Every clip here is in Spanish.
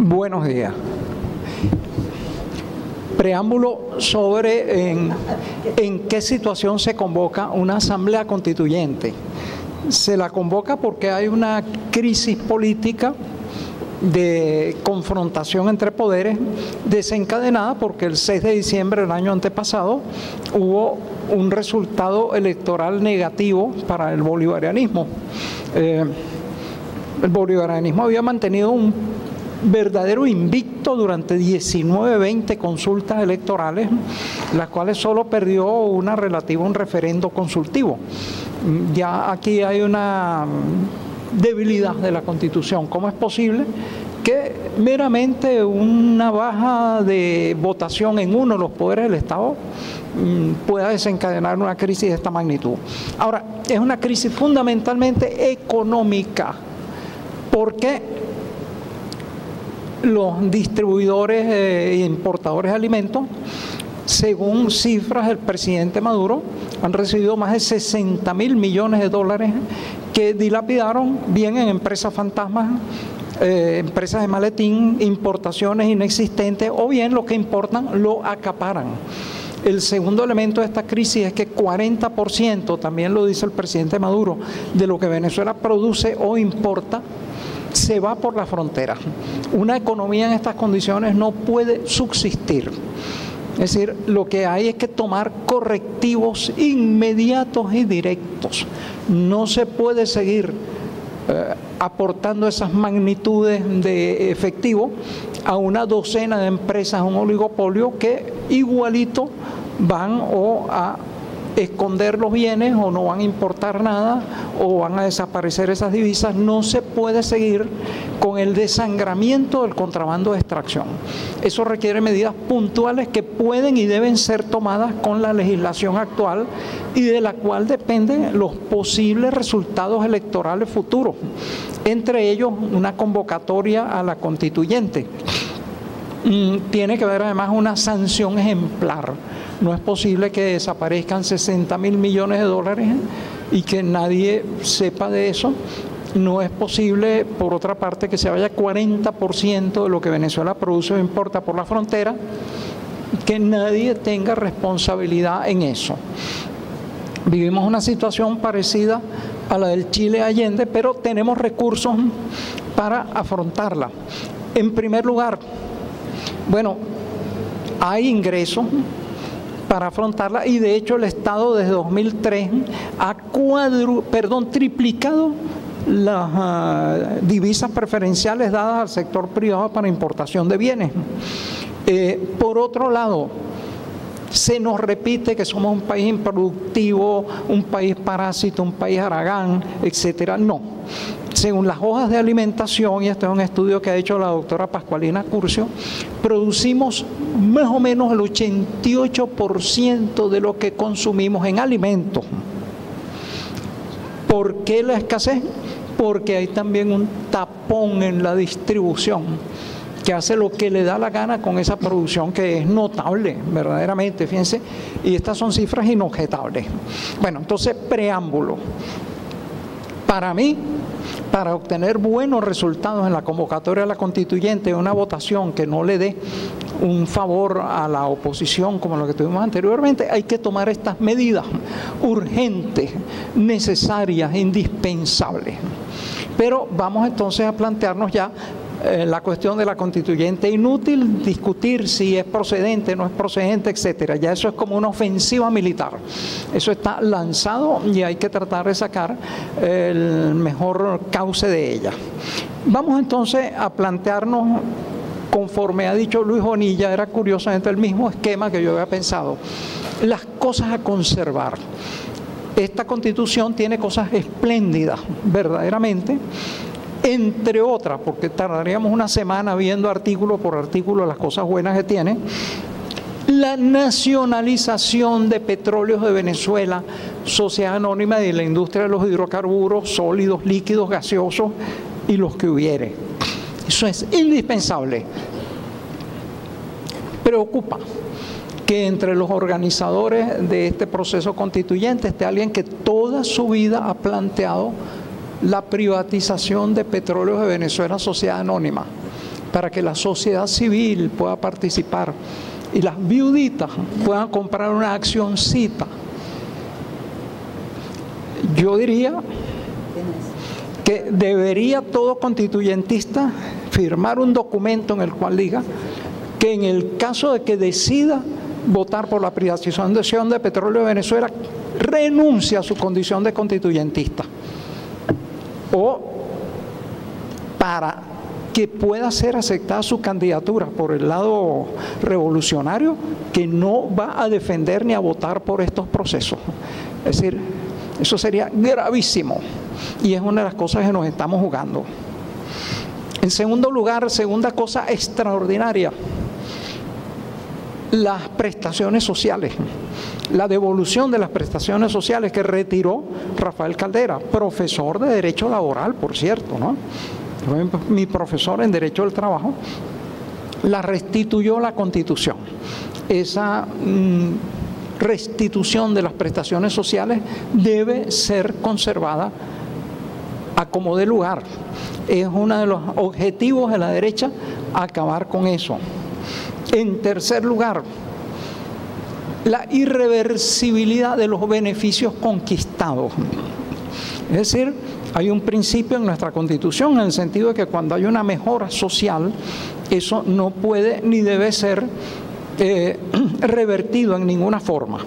Buenos días. Preámbulo sobre en qué situación se convoca una asamblea constituyente. Se la convoca porque hay una crisis política de confrontación entre poderes desencadenada porque el 6 de diciembre del año antepasado hubo un resultado electoral negativo para el bolivarianismo. El bolivarianismo había mantenido un verdadero invicto durante 20 consultas electorales, las cuales solo perdió una relativa a un referendo consultivo. Ya aquí hay una debilidad de la Constitución. ¿Cómo es posible que meramente una baja de votación en uno de los poderes del Estado pueda desencadenar una crisis de esta magnitud? Ahora, es una crisis fundamentalmente económica, porque los distribuidores e importadores de alimentos, según cifras del presidente Maduro, han recibido más de 60.000 millones de dólares que dilapidaron bien en empresas fantasmas, empresas de maletín, importaciones inexistentes, o bien lo que importan lo acaparan. El segundo elemento de esta crisis es que 40%, también lo dice el presidente Maduro, de lo que Venezuela produce o importa se va por la frontera. Una economía en estas condiciones no puede subsistir. Es decir, lo que hay es que tomar correctivos inmediatos y directos. No se puede seguir aportando esas magnitudes de efectivo a una docena de empresas, un oligopolio que igualito van o a esconder los bienes o no van a importar nada o van a desaparecer esas divisas. No se puede seguir con el desangramiento del contrabando de extracción. Eso requiere medidas puntuales que pueden y deben ser tomadas con la legislación actual y de la cual dependen los posibles resultados electorales futuros, entre ellos una convocatoria a la constituyente. Tiene que haber además una sanción ejemplar. No es posible que desaparezcan 60.000 millones de dólares y que nadie sepa de eso. No es posible, por otra parte, que se vaya 40% de lo que Venezuela produce o importa por la frontera, que nadie tenga responsabilidad en eso. Vivimos una situación parecida a la del Chile Allende, pero tenemos recursos para afrontarla. En primer lugar, bueno, hay ingresos para afrontarla y de hecho el Estado desde 2003 ha triplicado las divisas preferenciales dadas al sector privado para importación de bienes. Por otro lado, se nos repite que somos un país improductivo, un país parásito, un país haragán, etcétera. No. Según las hojas de alimentación, y este es un estudio que ha hecho la doctora Pascualina Curcio, producimos más o menos el 88% de lo que consumimos en alimentos. ¿Por qué la escasez? Porque hay también un tapón en la distribución que hace lo que le da la gana con esa producción, que es notable, verdaderamente, fíjense, y estas son cifras inobjetables. Bueno, entonces, preámbulo. Para mí, para obtener buenos resultados en la convocatoria de la constituyente, una votación que no le dé un favor a la oposición como lo que tuvimos anteriormente, hay que tomar estas medidas urgentes, necesarias, indispensables. Pero vamos entonces a plantearnos ya la cuestión de la constituyente. Inútil discutir si es procedente, no es procedente, etcétera. Ya eso es como una ofensiva militar. Eso está lanzado y hay que tratar de sacar el mejor cauce de ella. Vamos entonces a plantearnos, conforme ha dicho Luis Bonilla, era curiosamente el mismo esquema que yo había pensado, las cosas a conservar. Esta Constitución tiene cosas espléndidas, verdaderamente, entre otras, porque tardaríamos una semana viendo artículo por artículo las cosas buenas que tiene. La nacionalización de Petróleos de Venezuela, sociedad anónima de la industria de los hidrocarburos, sólidos, líquidos, gaseosos y los que hubiere. Eso es indispensable. Preocupa que entre los organizadores de este proceso constituyente esté alguien que toda su vida ha planteado la privatización de Petróleos de Venezuela, sociedad anónima. para que la sociedad civil pueda participar y las viuditas puedan comprar una accioncita. Yo diría que debería todo constituyentista firmar un documento en el cual diga que en el caso de que decida votar por la privatización de petróleo de Venezuela, renuncia a su condición de constituyentista. O para que pueda ser aceptada su candidatura por el lado revolucionario, que no va a defender ni a votar por estos procesos. Es decir, eso sería gravísimo y es una de las cosas que nos estamos jugando. En segundo lugar, segunda cosa extraordinaria, las prestaciones sociales, la devolución de las prestaciones sociales que retiró Rafael Caldera, profesor de Derecho Laboral, por cierto, ¿no? Fue mi profesor en Derecho del Trabajo, la restituyó la Constitución. Esa restitución de las prestaciones sociales debe ser conservada a como dé lugar. Es uno de los objetivos de la derecha, acabar con eso. En tercer lugar, la irreversibilidad de los beneficios conquistados. Es decir, hay un principio en nuestra Constitución en el sentido de que cuando hay una mejora social, eso no puede ni debe ser revertido en ninguna forma.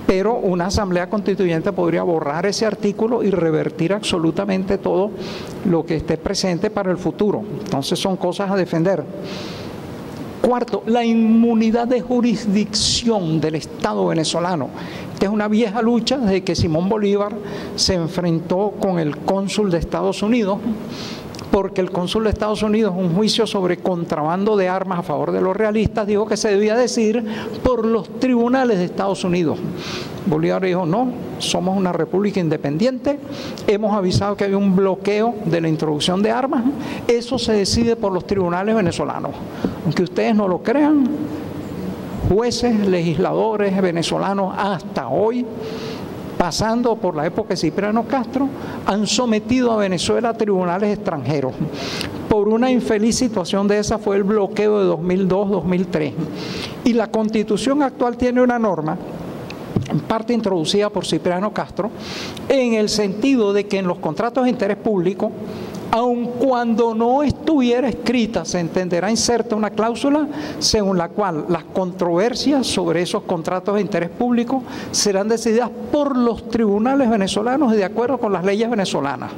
Pero una asamblea constituyente podría borrar ese artículo y revertir absolutamente todo lo que esté presente para el futuro. Entonces son cosas a defender. Cuarto, la inmunidad de jurisdicción del Estado venezolano. Esta es una vieja lucha desde que Simón Bolívar se enfrentó con el cónsul de Estados Unidos, porque el cónsul de Estados Unidos, en un juicio sobre contrabando de armas a favor de los realistas, dijo que se debía decir por los tribunales de Estados Unidos. Bolívar dijo, no, somos una república independiente, hemos avisado que hay un bloqueo de la introducción de armas, eso se decide por los tribunales venezolanos. Aunque ustedes no lo crean, jueces, legisladores venezolanos hasta hoy, pasando por la época de Cipriano Castro, han sometido a Venezuela a tribunales extranjeros. Por una infeliz situación de esa fue el bloqueo de 2002-2003. Y la Constitución actual tiene una norma, en parte introducida por Cipriano Castro, en el sentido de que en los contratos de interés público, aun cuando no estuviera escrita, se entenderá inserta una cláusula según la cual las controversias sobre esos contratos de interés público serán decididas por los tribunales venezolanos y de acuerdo con las leyes venezolanas.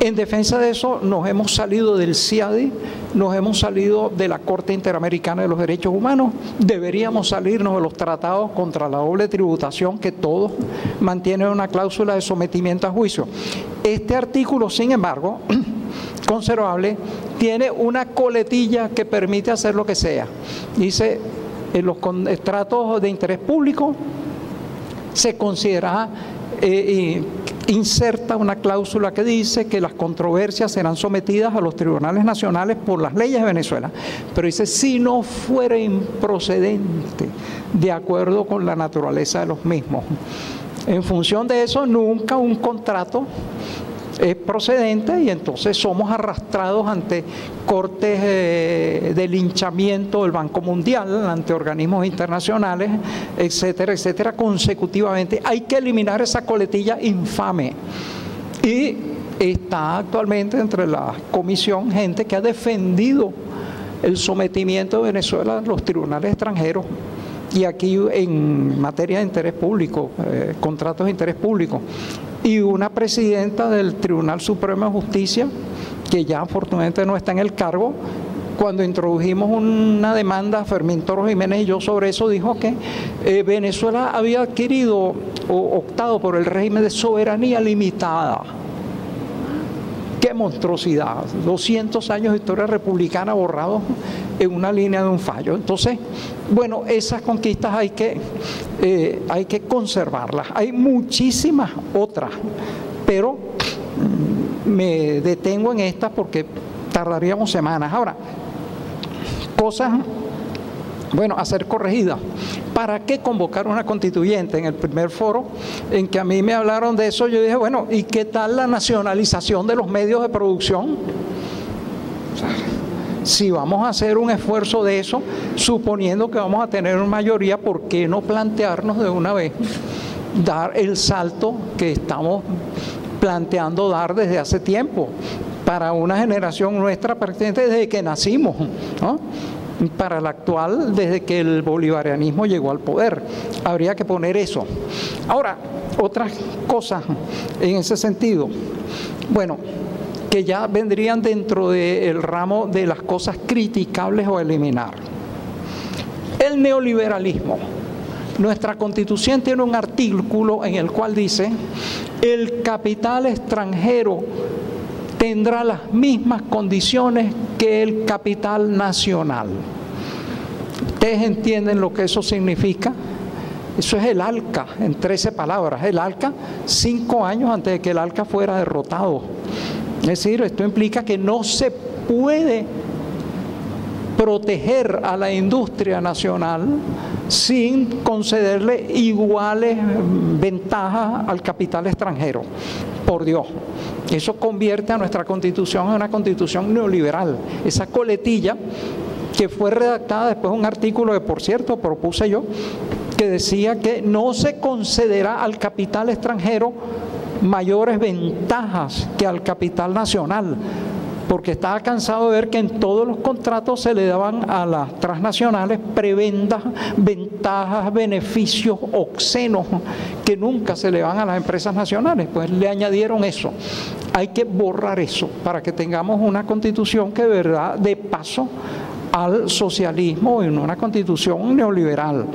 En defensa de eso nos hemos salido del CIADI, nos hemos salido de la Corte Interamericana de los Derechos Humanos, deberíamos salirnos de los tratados contra la doble tributación que todos mantienen una cláusula de sometimiento a juicio. Este artículo, sin embargo, conservable, tiene una coletilla que permite hacer lo que sea. Dice, en los contratos de interés público se considera inserta una cláusula que dice que las controversias serán sometidas a los tribunales nacionales por las leyes de Venezuela. Pero dice, si no fuera improcedente, de acuerdo con la naturaleza de los mismos. En función de eso, nunca un contrato es procedente y entonces somos arrastrados ante cortes de linchamiento del Banco Mundial, ante organismos internacionales, etcétera, etcétera, consecutivamente. Hay que eliminar esa coletilla infame. Y está actualmente entre la comisión gente que ha defendido el sometimiento de Venezuela a los tribunales extranjeros. Y aquí en materia de interés público, contratos de interés público, y una presidenta del Tribunal Supremo de Justicia, que ya afortunadamente no está en el cargo, cuando introdujimos una demanda, Fermín Toro Jiménez y yo sobre eso, dijo que Venezuela había adquirido o optado por el régimen de soberanía limitada. ¡Qué monstruosidad! 200 años de historia republicana borrados en una línea de un fallo. Entonces, bueno, esas conquistas hay que conservarlas. Hay muchísimas otras, pero me detengo en estas porque tardaríamos semanas. Ahora, cosas, bueno, a ser corregidas. ¿Para qué convocar una constituyente? En el primer foro en que a mí me hablaron de eso, yo dije, bueno, ¿y qué tal la nacionalización de los medios de producción? O sea, si vamos a hacer un esfuerzo de eso, suponiendo que vamos a tener una mayoría, ¿por qué no plantearnos de una vez dar el salto que estamos planteando dar desde hace tiempo para una generación nuestra prácticamente desde que nacimos, ¿no? Para la actual desde que el bolivarianismo llegó al poder? Habría que poner eso. Ahora, otras cosas en ese sentido, bueno, que ya vendrían dentro del ramo de las cosas criticables o eliminar. El neoliberalismo. Nuestra Constitución tiene un artículo en el cual dice: el capital extranjero tendrá las mismas condiciones que el capital nacional. ¿Ustedes entienden lo que eso significa? Eso es el ALCA, en 13 palabras. El ALCA, 5 años antes de que el ALCA fuera derrotado. Es decir, esto implica que no se puede proteger a la industria nacional sin concederle iguales ventajas al capital extranjero. Por Dios, eso convierte a nuestra Constitución en una Constitución neoliberal. Esa coletilla que fue redactada después de un artículo que, por cierto, propuse yo, que decía que no se concederá al capital extranjero mayores ventajas que al capital nacional, porque estaba cansado de ver que en todos los contratos se le daban a las transnacionales prebendas, ventajas, beneficios obscenos que nunca se le van a las empresas nacionales. Pues le añadieron eso. Hay que borrar eso para que tengamos una constitución que de verdad dé paso al socialismo y no una constitución neoliberal.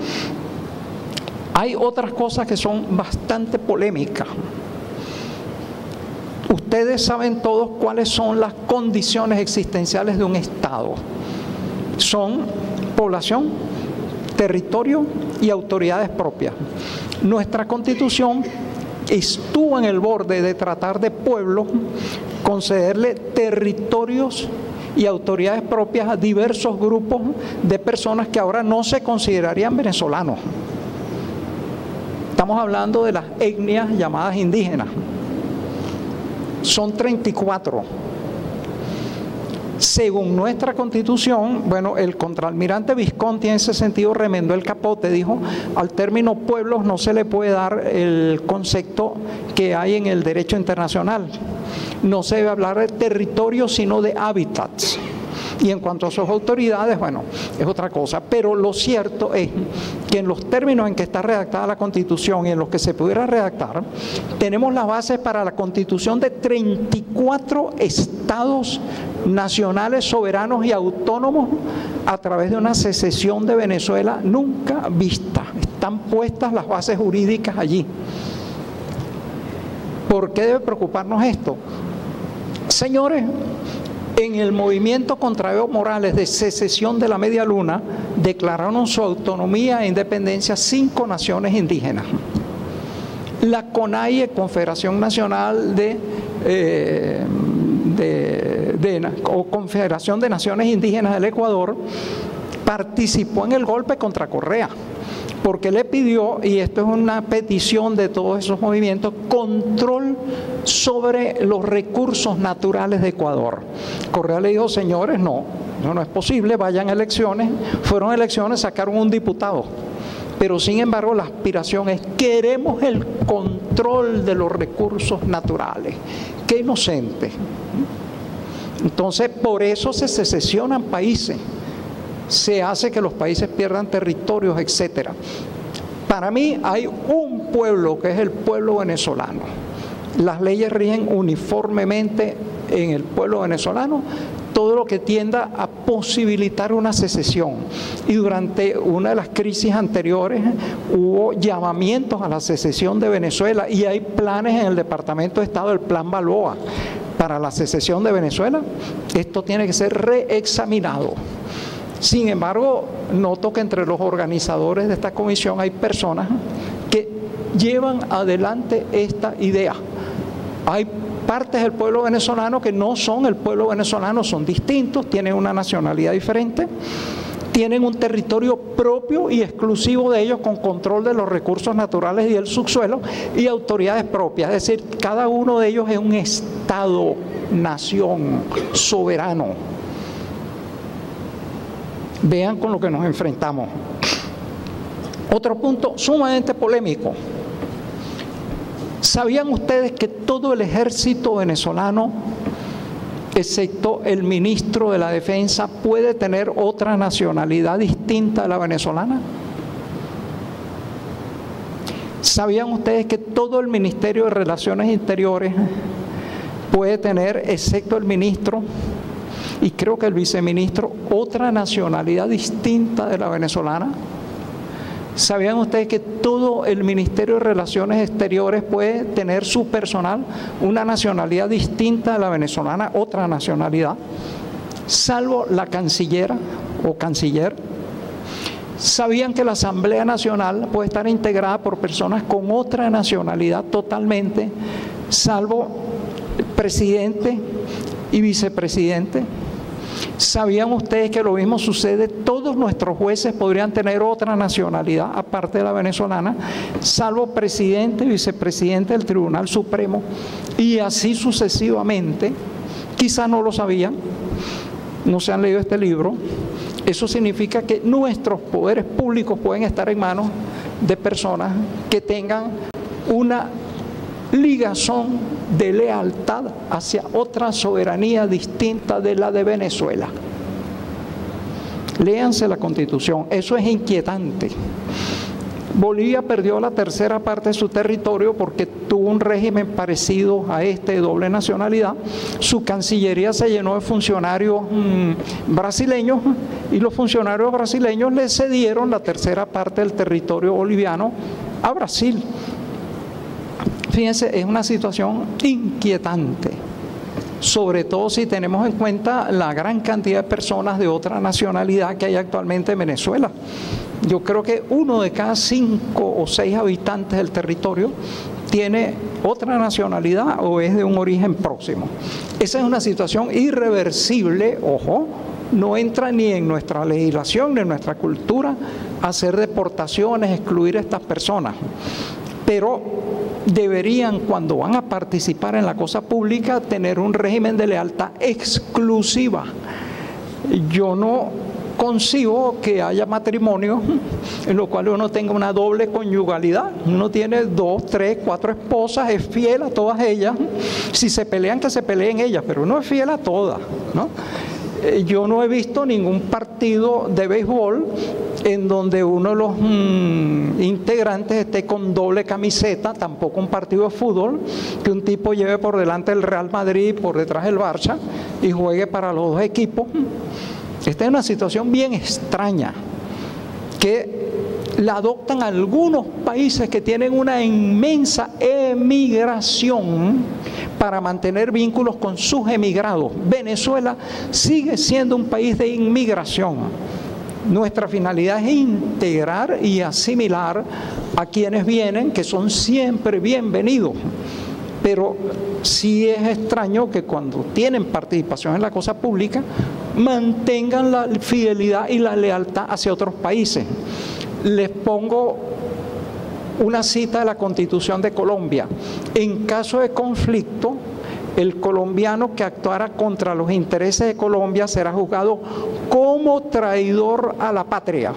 Hay otras cosas que son bastante polémicas. Ustedes saben todos cuáles son las condiciones existenciales de un Estado. Son población, territorio y autoridades propias. Nuestra Constitución estuvo en el borde de tratar de pueblos, concederle territorios y autoridades propias a diversos grupos de personas que ahora no se considerarían venezolanos. Estamos hablando de las etnias llamadas indígenas. Son 34. Según nuestra Constitución, bueno, el contraalmirante Visconti en ese sentido remendó el capote, dijo: al término pueblos no se le puede dar el concepto que hay en el derecho internacional. No se debe hablar de territorio, sino de hábitats. Y en cuanto a sus autoridades, bueno, es otra cosa. Pero lo cierto es que en los términos en que está redactada la Constitución y en los que se pudiera redactar, tenemos las bases para la constitución de 34 estados nacionales, soberanos y autónomos a través de una secesión de Venezuela nunca vista. Están puestas las bases jurídicas allí. ¿Por qué debe preocuparnos esto? Señores, en el movimiento contra Evo Morales de secesión de la Media Luna, declararon su autonomía e independencia 5 naciones indígenas. La CONAIE, Confederación Nacional o Confederación de Naciones Indígenas del Ecuador, participó en el golpe contra Correa, porque le pidió, y esto es una petición de todos esos movimientos, control sobre los recursos naturales de Ecuador. Correa le dijo: señores, no es posible, vayan a elecciones. Fueron elecciones, sacaron un diputado, pero sin embargo la aspiración es: queremos el control de los recursos naturales. ¡Qué inocente! Entonces, por eso se secesionan países, se hace que los países pierdan territorios, etcétera. Para mí hay un pueblo que es el pueblo venezolano. Las leyes rigen uniformemente en el pueblo venezolano todo lo que tienda a posibilitar una secesión. Y durante una de las crisis anteriores hubo llamamientos a la secesión de Venezuela, y hay planes en el Departamento de Estado, el Plan Balboa, para la secesión de Venezuela. Esto tiene que ser reexaminado. Sin embargo, noto que entre los organizadores de esta comisión hay personas que llevan adelante esta idea. Hay partes del pueblo venezolano que no son el pueblo venezolano, son distintos, tienen una nacionalidad diferente, tienen un territorio propio y exclusivo de ellos, con control de los recursos naturales y del subsuelo, y autoridades propias. Es decir, cada uno de ellos es un Estado, nación, soberano. Vean con lo que nos enfrentamos. Otro punto sumamente polémico. ¿Sabían ustedes que todo el ejército venezolano, excepto el ministro de la Defensa, puede tener otra nacionalidad distinta a la venezolana? ¿Sabían ustedes que todo el Ministerio de Relaciones Interiores puede tener, excepto el ministro y creo que el viceministro, otra nacionalidad distinta de la venezolana? ¿Sabían ustedes que todo el Ministerio de Relaciones Exteriores puede tener su personal una nacionalidad distinta de la venezolana, otra nacionalidad, salvo la canciller o canciller? ¿Sabían que la Asamblea Nacional puede estar integrada por personas con otra nacionalidad totalmente, salvo el presidente y vicepresidente? ¿Sabían ustedes que lo mismo sucede? Todos nuestros jueces podrían tener otra nacionalidad aparte de la venezolana, salvo presidente y vicepresidente del Tribunal Supremo, y así sucesivamente. Quizás no lo sabían, no se han leído este libro. Eso significa que nuestros poderes públicos pueden estar en manos de personas que tengan una ligazón de lealtad hacia otra soberanía distinta de la de Venezuela. Léanse la Constitución, eso es inquietante. Bolivia perdió la tercera parte de su territorio porque tuvo un régimen parecido a este de doble nacionalidad. Su cancillería se llenó de funcionarios brasileños y los funcionarios brasileños le cedieron la tercera parte del territorio boliviano a Brasil. Fíjense, es una situación inquietante, sobre todo si tenemos en cuenta la gran cantidad de personas de otra nacionalidad que hay actualmente en Venezuela. Yo creo que 1 de cada 5 o 6 habitantes del territorio tiene otra nacionalidad o es de un origen próximo. Esa es una situación irreversible, ojo, no entra ni en nuestra legislación ni en nuestra cultura hacer deportaciones, excluir a estas personas. Pero deberían, cuando van a participar en la cosa pública, tener un régimen de lealtad exclusiva. Yo no concibo que haya matrimonio en lo cual uno tenga una doble conyugalidad. Uno tiene 2, 3, 4 esposas, es fiel a todas ellas. Si se pelean, que se peleen ellas, pero uno es fiel a todas, ¿no? Yo no he visto ningún partido de béisbol en donde uno de los integrantes esté con doble camiseta, tampoco un partido de fútbol, que un tipo lleve por delante el Real Madrid y por detrás el Barça y juegue para los dos equipos. Esta es una situación bien extraña que la adoptan algunos países que tienen una inmensa emigración para mantener vínculos con sus emigrados. Venezuela sigue siendo un país de inmigración. Nuestra finalidad es integrar y asimilar a quienes vienen, que son siempre bienvenidos. Pero sí es extraño que cuando tienen participación en la cosa pública mantengan la fidelidad y la lealtad hacia otros países. Les pongo una cita de la Constitución de Colombia. En caso de conflicto, el colombiano que actuara contra los intereses de Colombia será juzgado como traidor a la patria,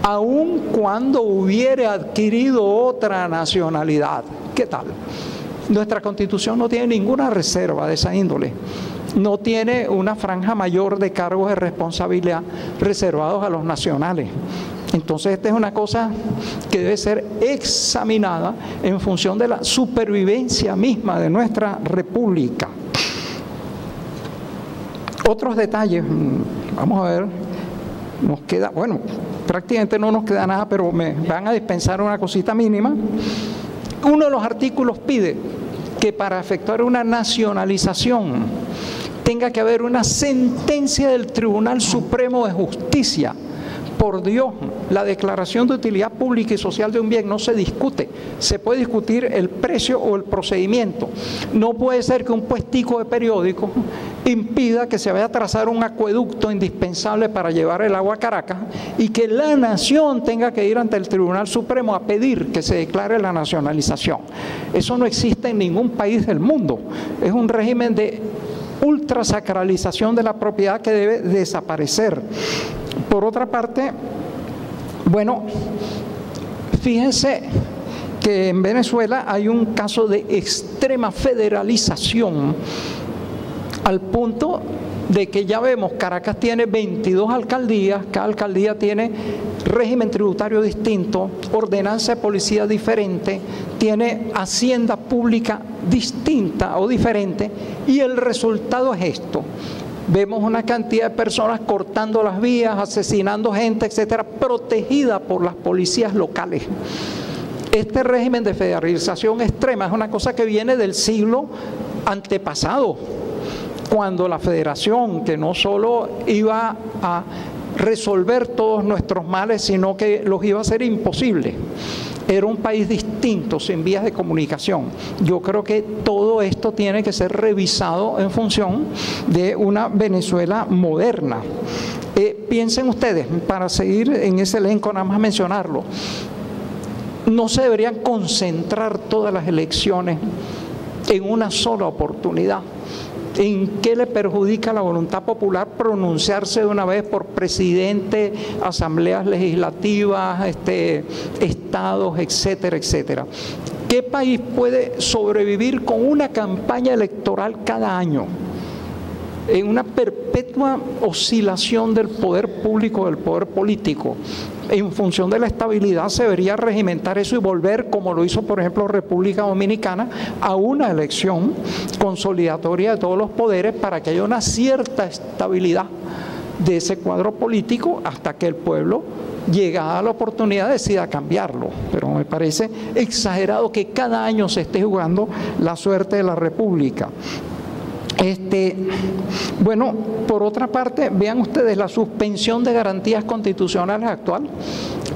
aun cuando hubiere adquirido otra nacionalidad. ¿Qué tal? Nuestra Constitución no tiene ninguna reserva de esa índole. No tiene una franja mayor de cargos de responsabilidad reservados a los nacionales. Entonces esta es una cosa que debe ser examinada en función de la supervivencia misma de nuestra república. Otros detalles, vamos a ver, nos queda, bueno, prácticamente no nos queda nada, pero me van a dispensar una cosita mínima. Uno de los artículos pide que para efectuar una nacionalización tenga que haber una sentencia del Tribunal Supremo de Justicia. Por Dios, la declaración de utilidad pública y social de un bien no se discute. Se puede discutir el precio o el procedimiento. No puede ser que un puestico de periódico impida que se vaya a trazar un acueducto indispensable para llevar el agua a Caracas y que la nación tenga que ir ante el Tribunal Supremo a pedir que se declare la nacionalización. Eso no existe en ningún país del mundo. Es un régimen de ultrasacralización de la propiedad que debe desaparecer. Por otra parte, bueno, fíjense que en Venezuela hay un caso de extrema federalización, al punto de que ya vemos, Caracas tiene 22 alcaldías, cada alcaldía tiene régimen tributario distinto, ordenanza de policía diferente, tiene hacienda pública distinta o diferente, y el resultado es esto. Vemos una cantidad de personas cortando las vías, asesinando gente, etcétera, protegida por las policías locales. Este régimen de federalización extrema es una cosa que viene del siglo antepasado, cuando la federación, que no solo iba a resolver todos nuestros males, sino que los iba a hacer imposibles. Era un país distinto, sin vías de comunicación. Yo creo que todo esto tiene que ser revisado en función de una Venezuela moderna. Piensen ustedes, para seguir en ese elenco, nada más mencionarlo, no se deberían concentrar todas las elecciones en una sola oportunidad. ¿En qué le perjudica a la voluntad popular pronunciarse de una vez por presidente, asambleas legislativas, estados, etcétera, etcétera? ¿Qué país puede sobrevivir con una campaña electoral cada año, en una perpetua oscilación del poder público, del poder político? En función de la estabilidad se debería regimentar eso y volver, como lo hizo por ejemplo República Dominicana, a una elección consolidatoria de todos los poderes para que haya una cierta estabilidad de ese cuadro político hasta que el pueblo, llegada la oportunidad, decida cambiarlo. Pero me parece exagerado que cada año se esté jugando la suerte de la República. Bueno, por otra parte, vean ustedes, la suspensión de garantías constitucionales actual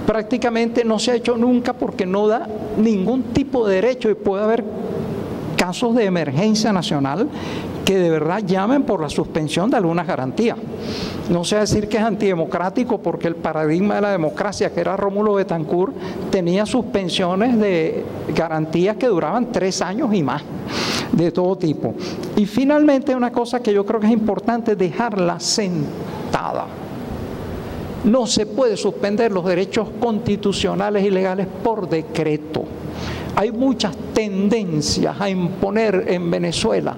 prácticamente no se ha hecho nunca porque no da ningún tipo de derecho, y puede haber casos de emergencia nacional que de verdad llamen por la suspensión de algunas garantías. No sé decir que es antidemocrático, porque el paradigma de la democracia, que era Rómulo Betancourt, tenía suspensiones de garantías que duraban 3 años y más, de todo tipo. Y finalmente, una cosa que yo creo que es importante dejarla sentada: no se puede suspender los derechos constitucionales y legales por decreto. Hay muchas tendencias a imponer en Venezuela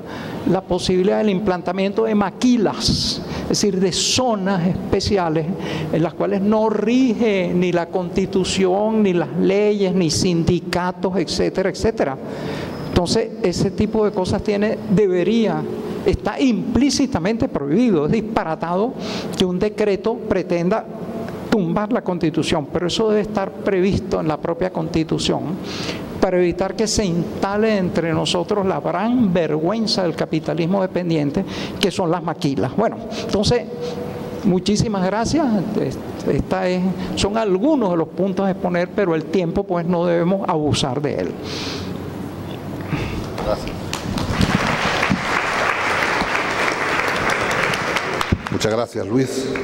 la posibilidad del implantamiento de maquilas, es decir, de zonas especiales en las cuales no rige ni la Constitución, ni las leyes, ni sindicatos, etcétera, etcétera. Entonces, ese tipo de cosas está implícitamente prohibido. Es disparatado que un decreto pretenda tumbar la Constitución, pero eso debe estar previsto en la propia Constitución para evitar que se instale entre nosotros la gran vergüenza del capitalismo dependiente, que son las maquilas. Bueno, entonces, muchísimas gracias. Son algunos de los puntos a exponer, pero el tiempo, pues, no debemos abusar de él. Gracias. Muchas gracias, Luis.